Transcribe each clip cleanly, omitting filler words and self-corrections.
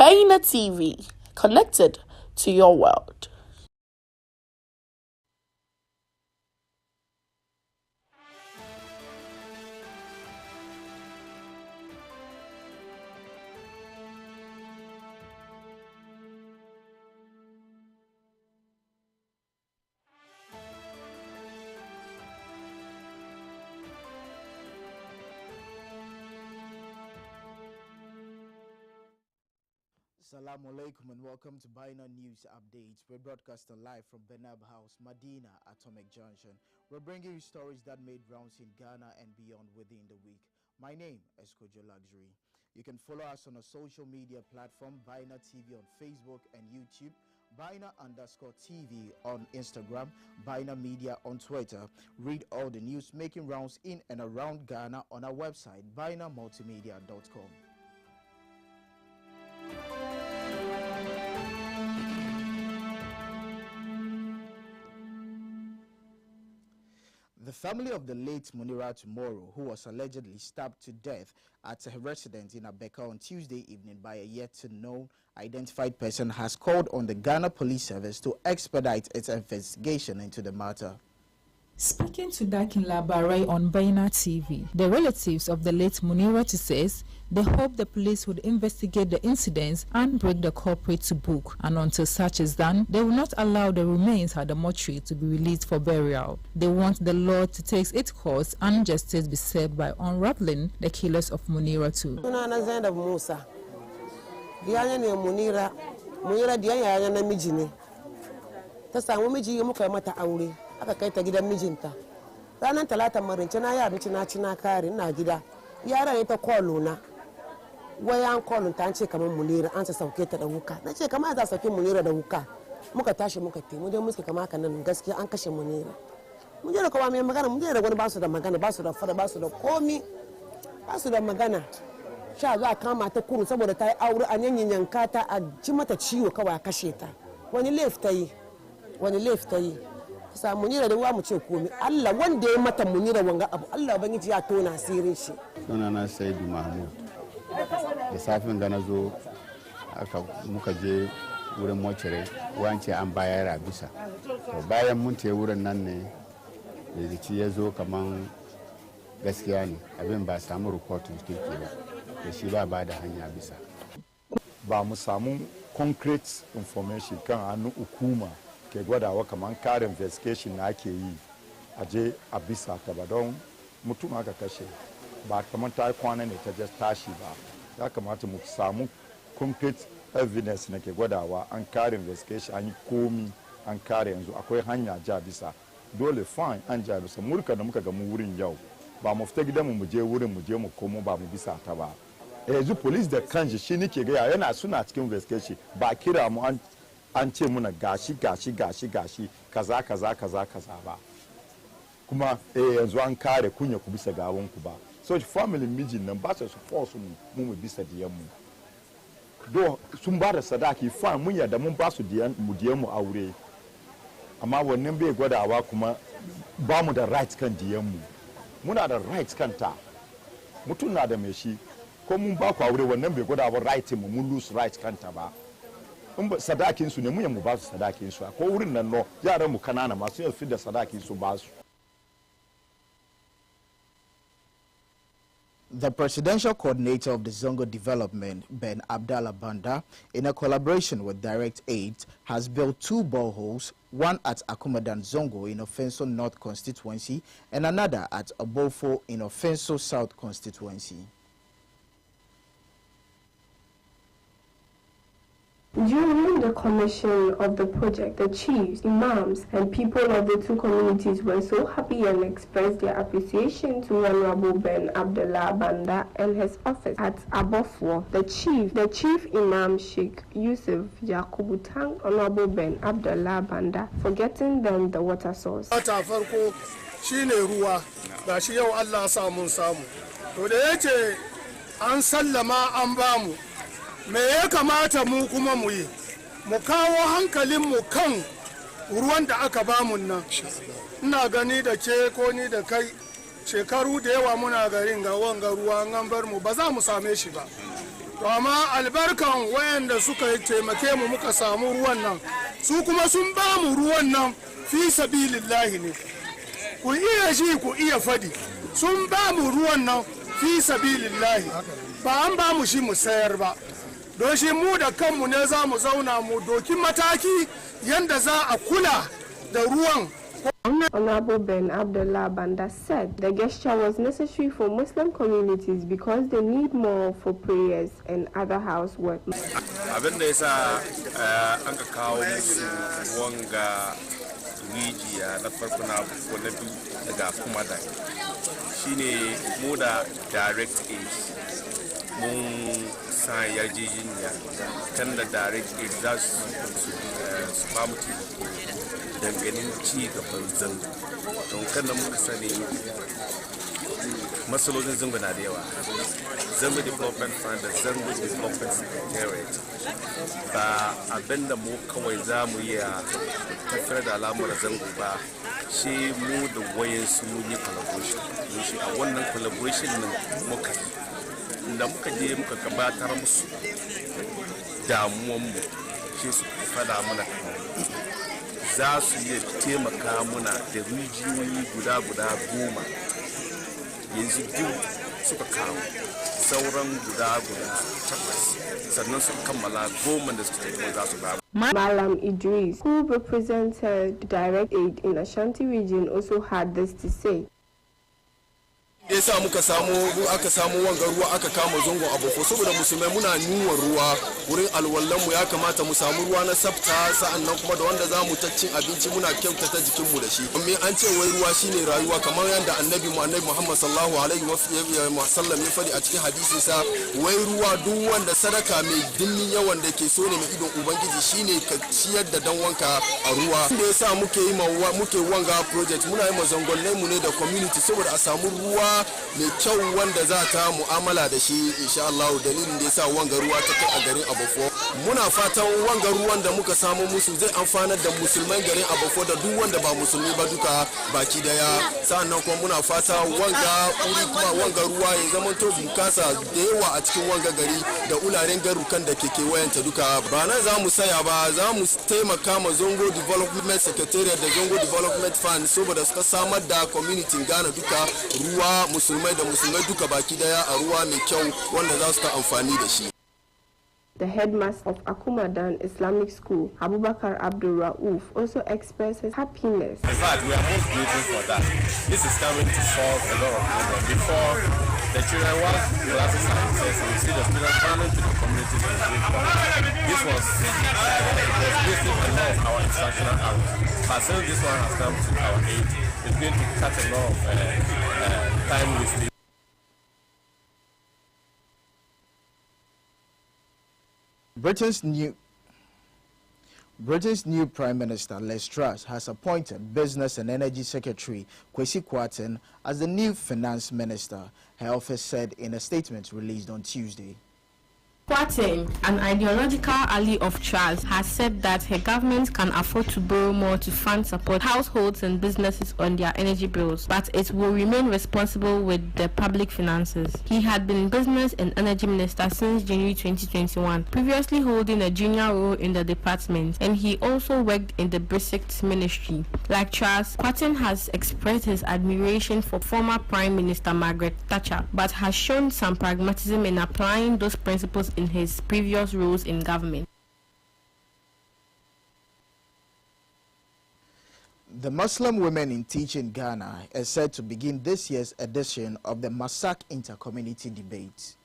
BEIN TV, connected to your world. Assalamu alaikum and welcome to BEIN News Updates. We're broadcasting live from Benab House, Medina, Atomic Junction. We're bringing you stories that made rounds in Ghana and beyond within the week. My name is Kojo Luxury. You can follow us on a social media platform, BEIN TV on Facebook and YouTube, BEIN_TV on Instagram, BEIN Media on Twitter. Read all the news making rounds in and around Ghana on our website, BEINMultimedia.com. The family of the late Munira Tomorrow, who was allegedly stabbed to death at her residence in Abeka on Tuesday evening by a yet-to-known identified person, has called on the Ghana Police Service to expedite its investigation into the matter. Speaking to Dakin Labarai on BEIN TV, the relatives of the late Munira says they hope the police would investigate the incidents and bring the culprit to book. And until such is done, they will not allow the remains at the mortuary to be released for burial. They want the law to take its course and justice be served by unraveling the killers of Munira too. aka kai ta gidan mijinta ranar talata marince na yi abinci na ci na kare ina gida yara ne ta kwallo na wayan kwallon ta ce kamar Munira an sa sauke ta da wuka na ce kamar za sauke Munira da wuka muka tashi muka te mu je muske kamar haka nan gaskiya an kashe Munira mun je da kowa mai magana mun je da wani ba su da magana ba su da fada ba su da komi ba su da magana sha za kama ta kuru saboda ta yi aure a yanyanka ta a ji mata ciwo kawai a kashe ta wani laifi ta yi sa Munira da wa mu ce komai Allah wanda ya mata Munira wanga abu Allah ubangiji ya tona asirin shi. Sunana Saidu Mahmud. Da safin da na zo aka muka je wurin mocire wance an bayar a bisa. To bayan mun te wurin nan ne da ya zo kaman gaskiya ne abin ba samu reportin kike ba da shi ba da hanya bisa. Ba mu samu concrete information kan hannun hukuma ke gwadawa kamar kare investigation na ake yi a je a bisa ta ba don mutum aka kashe ba kamar ta kwana ne ta just tashi ba ya kamata mu samu concrete evidence na ke gwadawa an kare investigation an yi komi an kare yanzu akwai hanya ja bisa dole fine an ja bisa murka da muka gamu wurin yau ba mu fita gidan mu je wurin mu je mu komo ba mu bisa ta ba yanzu police da kanshi shi nake ga yana suna cikin investigation ba kira mu an ce muna gashi kaza ba kuma yanzu an kare kunya ku bisa gawon ku ba so family mijin nan ba su force mu bisa diyan mu do sun ba da sadaki fa mun yadda mun ba su diyan mu aure amma wannan bai gwadawa kuma ba mu da right kan diyan mu muna da right kanta mutum na da mai shi ko mun ba ku aure wannan bai gwadawa right mu mun lose right kanta ba sadakin su ne mu ba su sadakin su ko wurin nan no yaran mu kanana masu yin fidda sadakin su ba su. The presidential coordinator of the Zongo development, Ben Abdullah Banda, in a collaboration with Direct Aid, has built 2 boreholes, one at Akumadan Zongo in Offenso North constituency and another at Abofo in Offenso South constituency. During the commission of the project, the chiefs, imams, and people of the 2 communities were so happy and expressed their appreciation to Honorable Ben Abdullah Banda and his office at Abofo. The chief imam Sheikh Yusuf Yakubutang, Honorable Ben Abdullah Banda, for getting them the water source. Shine ruwa gashi yau Allah sa mun samu to da yace an sallama an bamu me ya kamata mu kuma mu yi mu kawo hankalin mu kan ruwan da aka bamu nan ina gani da ke ko ni da kai shekaru da yawa muna garin ga wanga ruwa an bar mu ba za mu same shi ba to amma albarkan wayanda suka taimake mu muka samu ruwan nan su kuma sun ba mu ruwan nan fi sabilillahi ne ku iya shi ku iya fadi sun ba mu ruwan nan fi sabilillahi ba an ba mu shi mu sayar ba don shi mu da kanmu ne za mu zauna mu doki mataki yanda za a kula da ruwan. Honorable Ben Abdullah Banda said the gesture was necessary for Muslim communities because they need more for prayers and other housework. Abin da yasa an ka kawo musu wanga rijiya na farko na biyu daga kuma da shine mu da direct aid mun sa yarjejeniya kan da direct aid za su ba mu danganin ci gaban zango don kan da muka sani matsalolin zango na da yawa. Zango Development Fund da Zango Development Secretariat ba abin da mu kawai za mu yi a tafiyar da al'amuran zango ba, shi mu da wayansu mun yi collaboration. Shi a wannan collaboration nan muka yi da muka je muka gabatar musu damuwanmu, shi su fada mana za su iya taimaka muna da rijiyoyi guda 10 yanzu biyu suka kawo sauran guda 8 sannan suka kammala 10 da suka taimaka za su ba. Malam Idris, who represented Direct Aid in Ashanti region, also had this to say. Yasa aka samu wanga ruwa aka kama zongo aboko saboda musulmai muna niwar ruwa wurin alwallan mu ya kamata mu samu ruwa na sabta sa'annan kuma da wanda zamu ta cin abinci muna kyautata jikin mu da shi. Amma an ce wai ruwa shine rayuwa kamar yanda annabi Muhammad sallallahu alaihi wa sallam ya fadi a cikin hadisi sa wai ruwa duk wanda sadaka mai dimmin yawan da ke so ne mai idon ubangiji shine ka ciyar da dan wanka a ruwa. Da yasa muke wanga project muna yi mazangonnai mu ne da community saboda a samu ruwa mai kyau wanda za ta mu'amala da shi insha Allah. Dalilin da yasa wanga ruwa ta kai a garin Abofo, muna fatan wanga ruwan da muka samu musu zai amfanar da musulman garin Abofo da duk wanda ba musulmi ba duka baki daya. Sannan kuma muna fata wanga ruwa ya zama to bukasa da yawa a cikin wanga gari da ularen garukan da ke kewayenta duka. Ba nan za mu saya ba, za mu taimaka ma Zongo Development Secretariat da Zongo Development Fund saboda suka samar da community Ghana duka ruwa musulmai da musulmai duka baki daya a ruwa mai kyau wanda za su ta amfani da shi. The headmaster of Akumadan Islamic School, Abubakar Abdul Rauf, also expresses happiness. In fact, we are most grateful for that. This is coming to solve a lot of problems. Before, the children was classes and recess, and we see the students coming to the communities to drink water. This was wasting a lot of our instructional hours. But since this one has come to our aid, it's going to cut a lot of time wasted. Britain's new Prime Minister Liz Truss has appointed Business and Energy Secretary Kwesi Kwarteng as the new Finance Minister, her office said in a statement released on Tuesday. Kwarteng, an ideological ally of Truss, has said that her government can afford to borrow more to fund support households and businesses on their energy bills, but it will remain responsible with the public finances. He had been Business and Energy Minister since January 2021, previously holding a junior role in the department, and he also worked in the Brexit Ministry. Like Truss, Kwarteng has expressed his admiration for former Prime Minister Margaret Thatcher, but has shown some pragmatism in applying those principles in his previous roles in government. The Muslim Women in Teaching Ghana is set to begin this year's edition of the Masak Intercommunity Debate.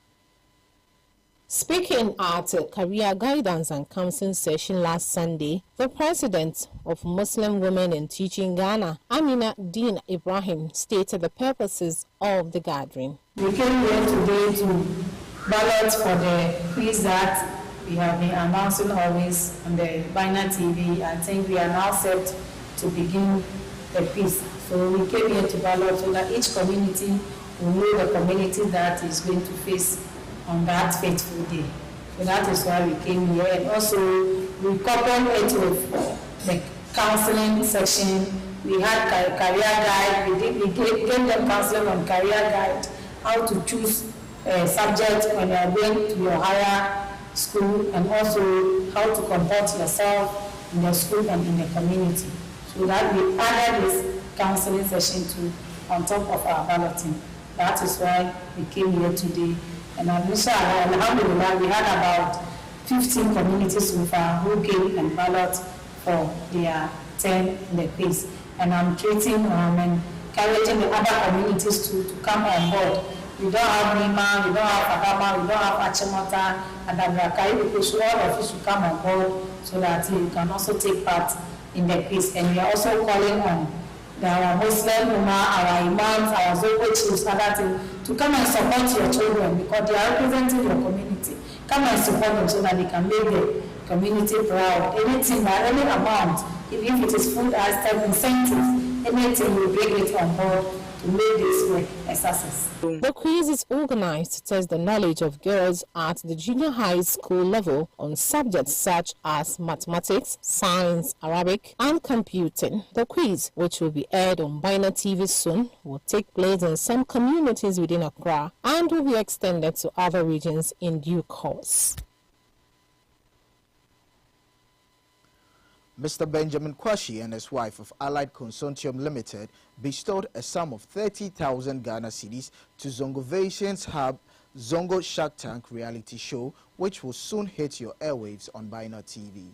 Speaking at a career guidance and counseling session last Sunday, the president of Muslim Women in Teaching Ghana, Amina Dean Ibrahim, stated the purposes of the gathering. We came here today to ballot for the quiz that we have been announcing always on the BEIN TV. I think we are now set to begin the quiz. So we came here to ballot so that each community will know the community that is going to face on that fateful day. So that is why we came here. And also we coupled it with the counseling section. We had career guide. We gave them counseling on career guide, how to choose subjects when you are going to your higher school, and also how to comport yourself in the school and in the community. So that we added this counseling session on top of our balloting. That is why we came here today. And alhamdulillah, we had about 15 communities so far who came and ballot for their turn in the quiz. And I'm treating and encouraging the other communities to come on board. We don't have Nima, we don't have Agama, we don't have Achimota, and Abrakai, because all of you should come on board so that you can also take part in the quiz. And we are also calling on our Muslim Ummah, our Imams, our Zongo chiefs, other things, to come and support your children because they are representing your community. Come and support them so that they can make the community proud. Anything, any amount, even if it is food as incentives, anything, we bring it on board to make this work a success. The quiz is organized to test the knowledge of girls at the junior high school level on subjects such as mathematics, science, Arabic, and computing. The quiz, which will be aired on BEIN TV soon, will take place in some communities within Accra and will be extended to other regions in due course. Mr. Benjamin Kwashi and his wife of Allied Consortium Limited bestowed a sum of 30,000 Ghana cedis to Zongovation's hub Zongo Shark Tank reality show, which will soon hit your airwaves on BEIN TV.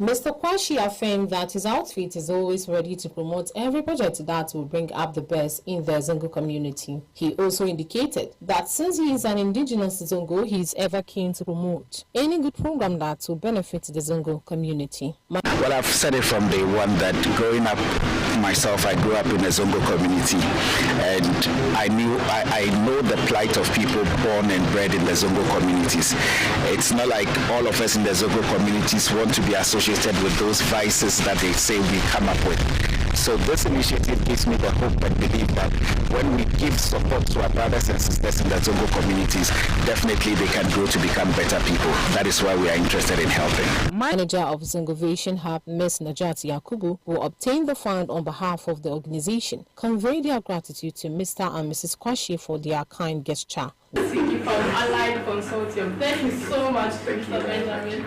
Mr. Kwashi affirmed that his outfit is always ready to promote every project that will bring up the best in the Zongo community. He also indicated that since he is an indigenous Zongo, he is ever keen to promote any good program that will benefit the Zongo community. Well, I've said it from day one that growing up myself, I grew up in the Zongo community, and I know the plight of people born and bred in the Zongo communities. It's not like all of us in the Zongo communities want to be associated with those vices that they say we come up with. So this initiative gives me the hope and belief that when we give support to our brothers and sisters in the Zongo communities, definitely they can grow to become better people. That is why we are interested in helping. Manager of Zongovation Hub, Ms. Najat Yakubu, who obtained the fund on behalf of the organization, conveyed their gratitude to Mr. and Mrs. Kwashi for their kind gesture. Thank you from Allied Consortium. Thank you so much, Mr. Benjamin.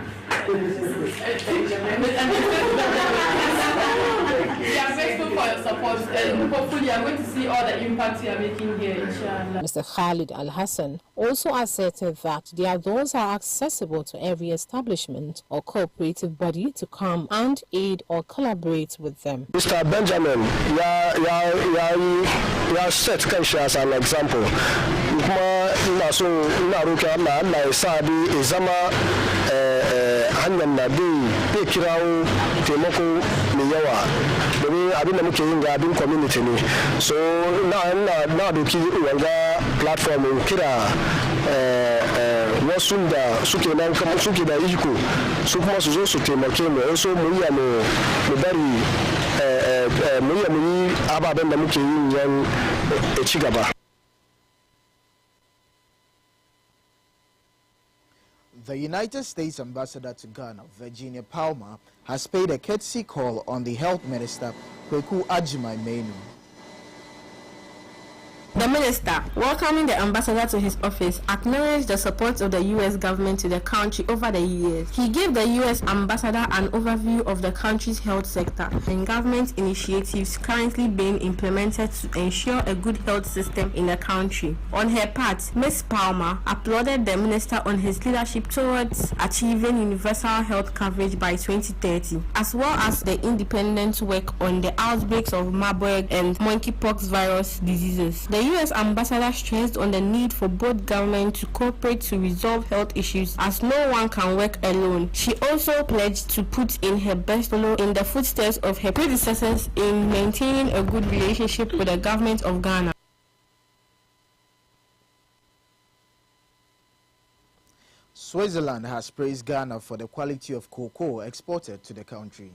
We are grateful for your support, and hopefully you are going to see all the impact you are making here, inshallah. Mr. Khalid Al-Hassan also asserted that their doors are accessible to every establishment or cooperative body to come and aid or collaborate with them. Mr. Benjamin, you set Kanshi as an example. Hanyar na bai kirawo taimako mai yawa domin abin da muke yin ga abin community ne, so na doki wanga platform kira wasu da suke nan kuma suke da iko su kuma su zo su taimake mu, so mu iya mu bari mu yi ababen da muke yin yan ci gaba. The United States Ambassador to Ghana, Virginia Palmer, has paid a courtesy call on the Health Minister, Kweku Agyeman-Manu. The minister, welcoming the ambassador to his office, acknowledged the support of the U.S. government to the country over the years. He gave the U.S. ambassador an overview of the country's health sector and government initiatives currently being implemented to ensure a good health system in the country. On her part, Ms. Palmer applauded the minister on his leadership towards achieving universal health coverage by 2030, as well as the independent work on the outbreaks of Marburg and monkeypox virus diseases. The U.S. ambassador stressed on the need for both governments to cooperate to resolve health issues, as no one can work alone. She also pledged to put in her best follow in the footsteps of her predecessors in maintaining a good relationship with the government of Ghana. Switzerland has praised Ghana for the quality of cocoa exported to the country.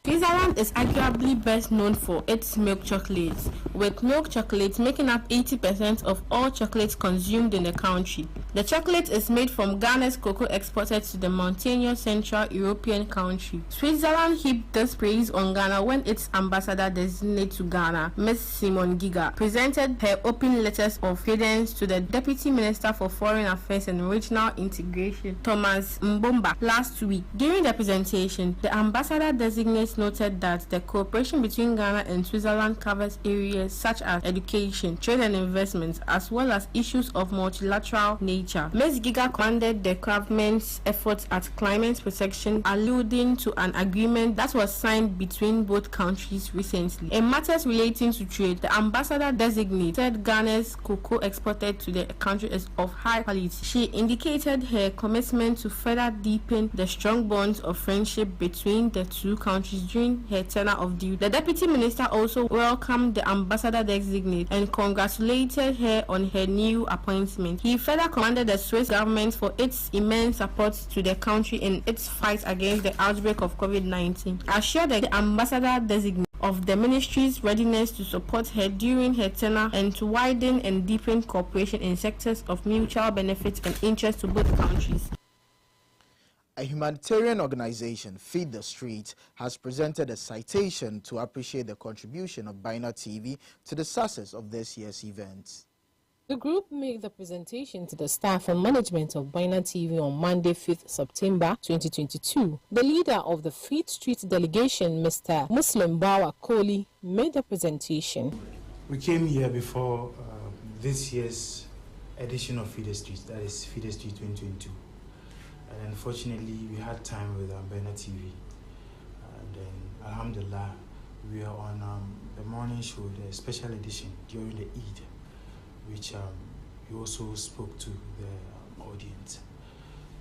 Switzerland is arguably best known for its milk chocolates, with milk chocolates making up 80% of all chocolates consumed in the country. The chocolate is made from Ghana's cocoa exported to the mountainous Central European country. Switzerland heaped this praise on Ghana when its ambassador designate to Ghana, Ms. Simone Giga, presented her open letters of credence to the Deputy Minister for Foreign Affairs and Regional Integration, Thomas Mbomba, last week. During the presentation, the ambassador designate noted that the cooperation between Ghana and Switzerland covers areas such as education, trade and investments, as well as issues of multilateral nature. Ms. Giga commended the government's efforts at climate protection, alluding to an agreement that was signed between both countries recently. In matters relating to trade, the ambassador designated Ghana's cocoa exported to the country is of high quality. She indicated her commitment to further deepen the strong bonds of friendship between the two countries during her tenure of duty. The deputy minister also welcomed the ambassador designate and congratulated her on her new appointment. He further commended the Swiss government for its immense support to the country in its fight against the outbreak of COVID-19, assured the ambassador designate of the ministry's readiness to support her during her tenure and to widen and deepen cooperation in sectors of mutual benefit and interest to both countries. A humanitarian organization, Feed the Street, has presented a citation to appreciate the contribution of BEIN TV to the success of this year's event. The group made the presentation to the staff and management of BEIN TV on Monday, 5th September 2022. The leader of the Feed Street delegation, Mr. Muslim Bawa Koli, made the presentation. We came here before this year's edition of Feed the Street, that is Feed the Street 2022. And unfortunately, we had time with BEIN TV. And then, alhamdulillah, we are on the morning show, the special edition during the Eid, which you also spoke to the audience.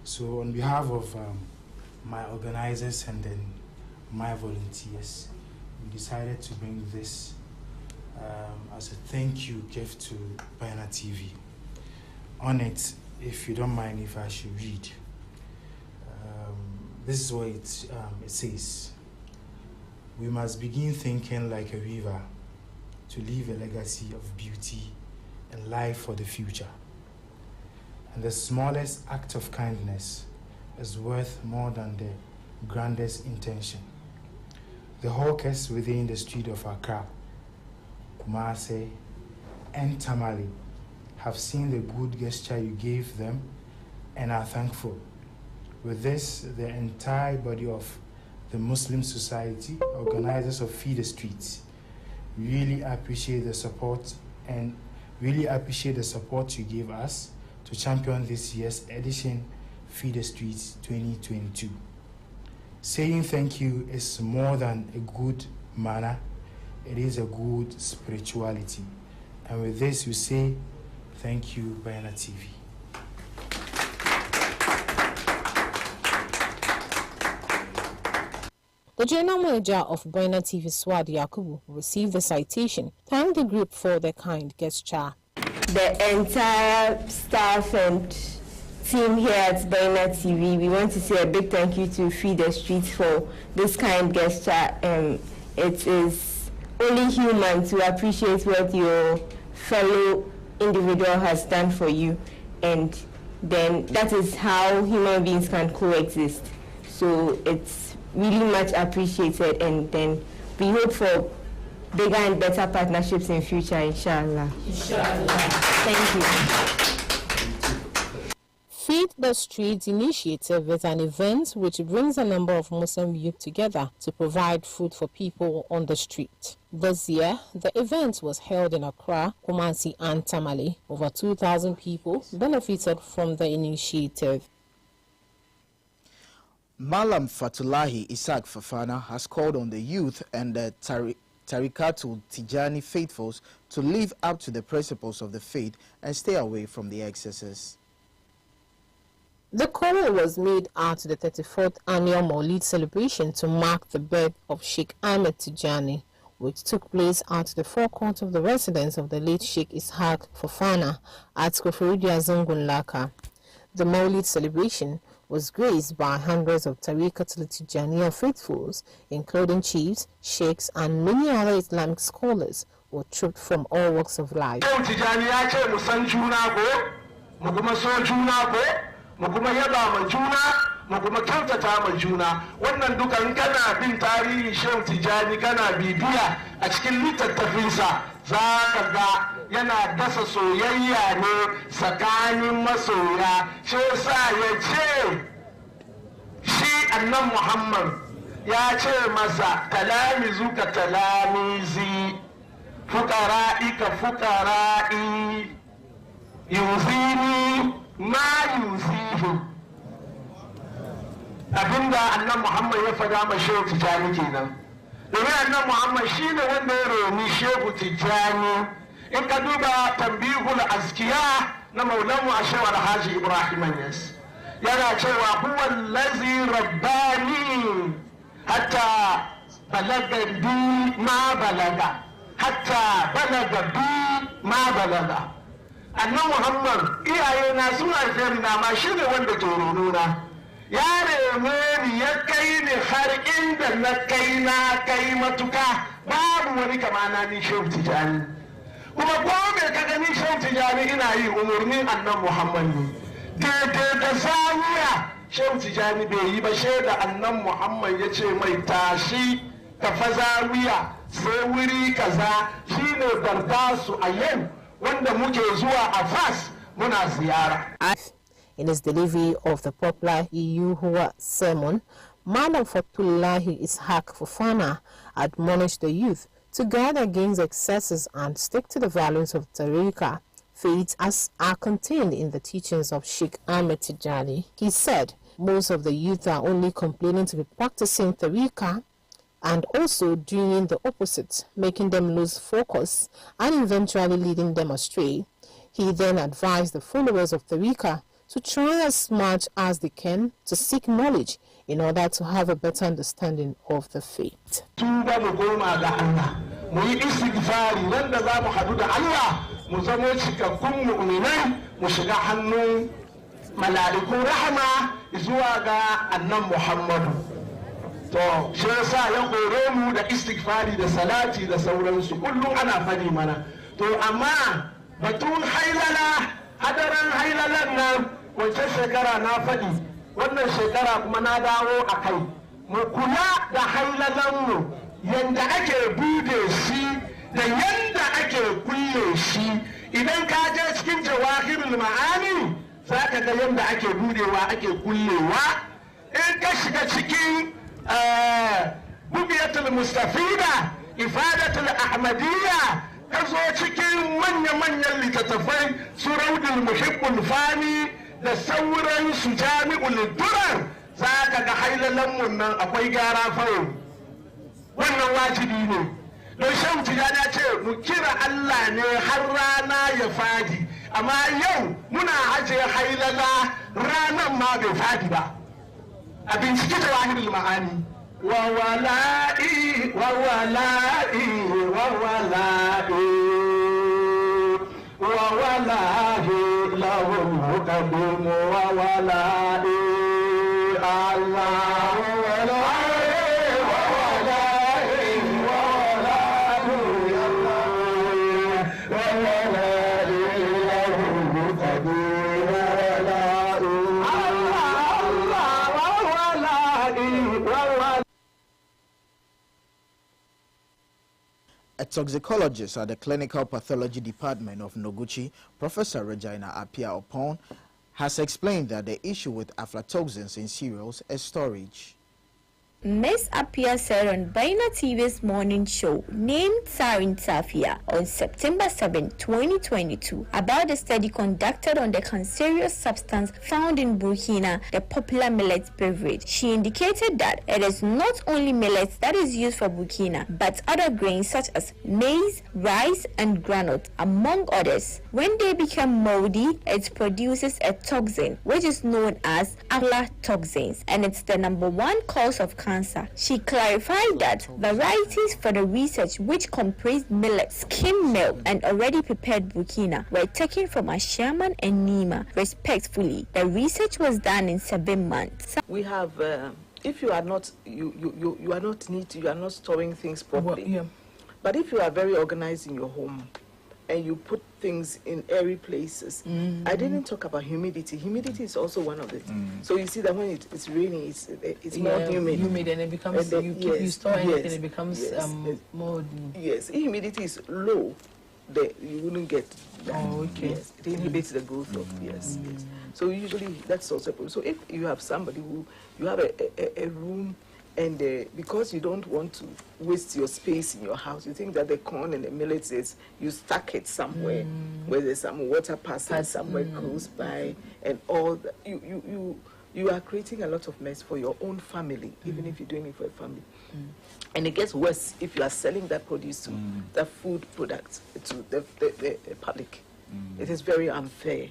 So on behalf of my organizers and then my volunteers, we decided to bring this as a thank you gift to BEIN TV. On it, if you don't mind if I should read, this is what it says. We must begin thinking like a weaver to leave a legacy of beauty and life for the future. And the smallest act of kindness is worth more than the grandest intention. The hawkers within the street of Accra, Kumasi, and Tamale have seen the good gesture you gave them and are thankful. With this, the entire body of the Muslim society, organizers of Feed the Streets, really appreciate the support and really appreciate the support you gave us to champion this year's edition Feed the Streets 2022. Saying thank you is more than a good manner, it is a good spirituality. And with this, we say thank you, BEIN TV. The general manager of BEIN TV, Swad Yakubu, received the citation, thanked the group for their kind gesture. The entire staff and team here at BEIN TV, we want to say a big thank you to Feed the Streets for this kind gesture. It is only human to appreciate what your fellow individual has done for you, and then that is how human beings can coexist. So it's really much appreciated, and then we hope for bigger and better partnerships in future, inshallah. Inshallah. Thank you. Feed the Streets initiative is an event which brings a number of Muslim youth together to provide food for people on the street. This year, the event was held in Accra, Kumasi, and Tamale. Over 2,000 people benefited from the initiative. Malam Fatulahi Isaac Fafana has called on the youth and the Tarikatul Tijani faithfuls to live up to the principles of the faith and stay away from the excesses. The call was made at the 34th annual Maulid celebration to mark the birth of Sheikh Ahmed Tijani, which took place at the forecourt of the residence of the late Sheikh Ishaq Fafana at Koforidia Zongo Laka. The Maulid celebration was graced by hundreds of Tarikatul Tijaniya faithfuls, including chiefs, sheikhs, and many other Islamic scholars who trooped from all walks of life. mu kuma so juna ko mu kuma yaba ma juna mu kuma kyautata ma juna. Wannan dukan kana bin tarihin Shehu Tijjani kana bibiya a cikin littattafinsa za ka ga yana dasa soyayya ne tsakanin masoya. Shi yasa ya ce shi annan Muhammad ya ce masa talamizu ka talamizi fukara'i ka fukara'i yuzini ma yuzihi. Abinda annan Muhammad ya faɗa ma Shehu Tijjani kenan. Domin annan Muhammad shi ne wanda ya romi Shehu Tijjani. In ka duba tambihul askiya na maulamu a Shehu Alhaji Ibrahim Yas yana cewa huwa allazi rabbani hatta balaga bi ma balaga hatta balaga bi ma balaga. Annan Muhammad iyaye na sun haife ni na ma shi ne wanda ke ronona. Ya reme ni ya kai ni har inda na kai matuka babu wani kamana ni Shehu Tijjani. Kuma ko me ka gani Shehu Tijjani ina yi umarnin annan Muhammad ne. Daidai da zawiya Shehu Tijjani bai yi ba, shaida annan Muhammad ya ce mai tashi ka fa zawiya sai wuri kaza shine dardasu a yau wanda muke zuwa a Fas muna ziyara. In his delivery of the popular Yuhua sermon, Madam Fatullahi Ishaq Fofana admonished the youth to guard against excesses and stick to the values of Tariqa faith as are contained in the teachings of Sheikh Ahmed Tijani. He said most of the youth are only complaining to be practicing Tariqa and also doing the opposite, making them lose focus and eventually leading them astray. He then advised the followers of Tariqa to try as much as they can to seek knowledge in order to have a better understanding of the faith. To shi yasa ya hore mu da istighfari da salati da sauransu kullum ana fadi mana. To amma batun hailala hadaran hailalan nan wace shekara na faɗi wannan shekara kuma na dawo a kai. Mu kula da hailalanmu yanda ake bude shi da yanda ake kulle shi. Idan ka je cikin jawahirul ma'ani za ka ga yanda ake budewa ake kullewa. In ka shiga cikin bugiyatul mustafida ifadatul ahmadiyya ka zo cikin manya-manyan littattafai su raudul muhibbul fani da sauran su jami'ul durar za ka ga hailalanmu nan akwai gyara fawo. Wannan wajibi ne don Shehu Tijjani ya ce mu kira Allah ne har rana ya fadi, amma yau muna ajiye hailala ranan ma bai fadi ba. A bincike jawahirul ma'ani wawala'i wawala'i wawala'i wawala'i lahum hukabum wawala'i Allah A toxicologist at the Clinical Pathology Department of Noguchi, Professor Regina Apia-Opon, has explained that the issue with aflatoxins in cereals is storage. Ms. Apia said on BEIN TV's morning show named Sarin Safia on September 7, 2022 about the study conducted on the cancerous substance found in Burkina, the popular millet beverage. She indicated that it is not only millet that is used for Burkina, but other grains such as maize, rice, and granite, among others. When they become moldy, it produces a toxin, which is known as aflatoxins, and it's the #1 cause of cancer. She clarified that varieties for the research which comprised millet, skim milk, and already prepared Burkina were taken from Ashaman and Nima, respectively. The research was done in 7 months. We have, if you are not, you are not neat, you are not storing things properly. But if you are very organized in your home, and you put things in airy places. I didn't talk about humidity. Humidity is also one of it. So you see that when it's raining, it's more humid. Humid, and it becomes, and then, you store anything, it becomes more. Yes, if humidity is low, you wouldn't get that. Oh, okay. Yes, it inhibits the growth of, yes. So usually that's also a problem. So if you have somebody who, you have a room, and because you don't want to waste your space in your house, you think that the corn and the millet is, you stack it somewhere where there's some water passing somewhere close by, and all that. You are creating a lot of mess for your own family, even if you're doing it for a family. And it gets worse if you are selling that produce to the food product, to the public. It is very unfair.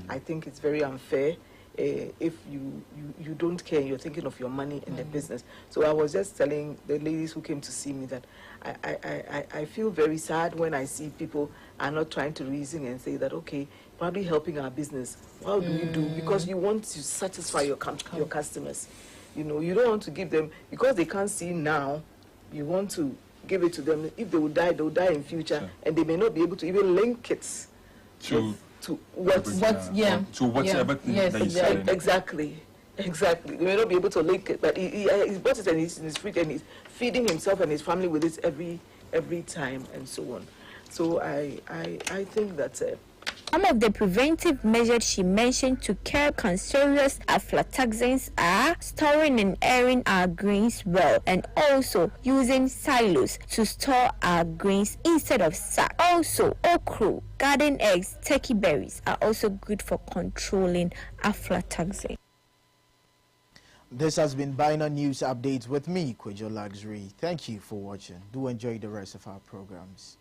I think it's very unfair. If you don't care, you're thinking of your money and the business. So I was just telling the ladies who came to see me that I feel very sad when I see people are not trying to reason and say that, okay, probably helping our business. How do we do? Because you want to satisfy your customers. You know, you don't want to give them, because they can't see now, you want to give it to them. If they will die, they will die in future, and they may not be able to even link it to whatever thing that you sell. Exactly. They may not be able to link it, but he's bought it and he's in his fridge and he's feeding himself and his family with it every time and so on. So I think that some of the preventive measures she mentioned to curb cancerous aflatoxins are storing and airing our grains well, and also using silos to store our grains instead of sack. Also, okra, garden eggs, turkey berries are also good for controlling aflatoxin. This has been BEIN News Updates with me, Kwejo Luxury. Thank you for watching. Do enjoy the rest of our programs.